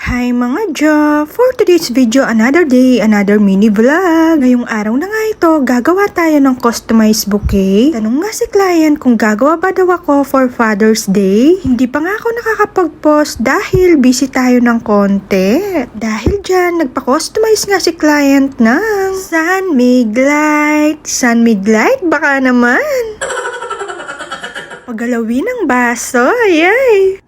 Hi mga Ja! For today's video, another day, another mini vlog. Ngayong araw na nga ito, gagawa tayo ng customized bouquet. Tanong nga si client kung gagawa ba daw ako for Father's Day. Hindi pa nga ako nakakapag-post dahil busy tayo ng konti. Dahil dyan, nagpa-customize nga si client ng Sunmig Light. Sunmig Light? Baka naman. Pagalawin ng baso, yay!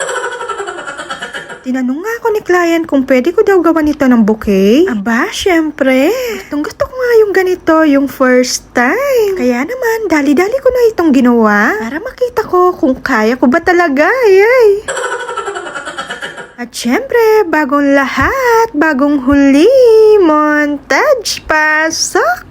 Tinanong nga ako ni client kung pwede ko daw gawan ito ng bouquet. Aba, syempre. Gusto ko nga yung ganito, yung first time. Kaya naman, dali-dali ko na itong ginawa para makita ko kung kaya ko ba talaga. Yay! At syempre, bagong lahat, bagong huli, montage, pasok!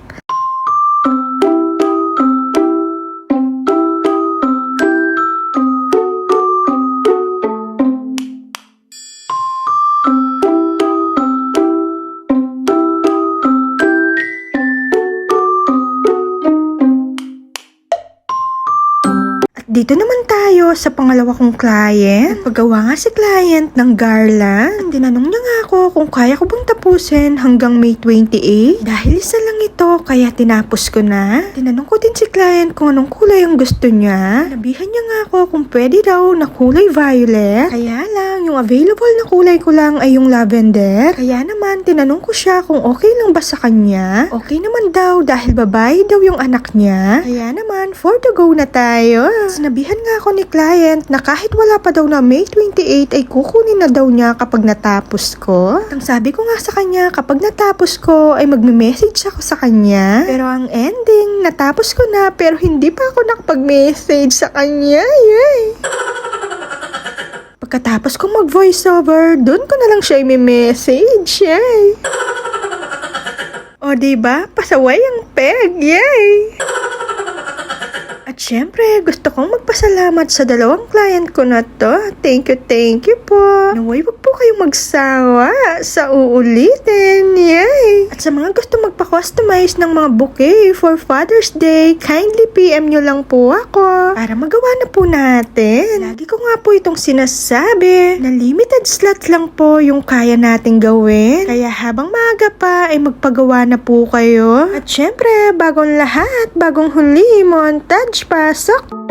Dito naman tayo sa pangalawa kong client. Nagpagawa nga si client ng garland. Tinanong niya nga ako kung kaya ko bang tapusin hanggang May 28. Dahil isa lang ito, kaya tinapos ko na. Tinanong ko din si client kung anong kulay ang gusto niya. Nabihan niya nga ako kung pwede daw na kulay violet. Kaya lang, yung available na kulay ko lang ay yung lavender. Kaya naman, tinanong ko siya kung okay lang ba sa kanya. Okay naman daw dahil babae daw yung anak niya. Kaya naman, for the go na tayo. Sinabihan nga ako ni client na kahit wala pa daw na May 28 ay kukunin na daw niya kapag natapos ko. Ang sabi ko nga sa kanya kapag natapos ko ay magme-message ako sa kanya. Pero ang ending, natapos ko na pero hindi pa ako nakapag-message sa kanya. Yay! Pagkatapos ko mag-voiceover, doon ko na lang siya i-message. Yay! O diba? Pasaway ang peg. Yay! At syempre, gusto kong magpasalamat sa dalawang client ko na to. Thank you po. Naway, wag po kayong magsawa sa uulitin. Yay! At sa mga gusto magpa-customize ng mga bouquet for Father's Day, kindly PM nyo lang po ako para magawa na po natin. Lagi ko nga po itong sinasabi na limited slot lang po yung kaya nating gawin. Kaya habang maaga pa ay magpagawa na po kayo. At syempre, bagong lahat, bagong huli, montage, pasok!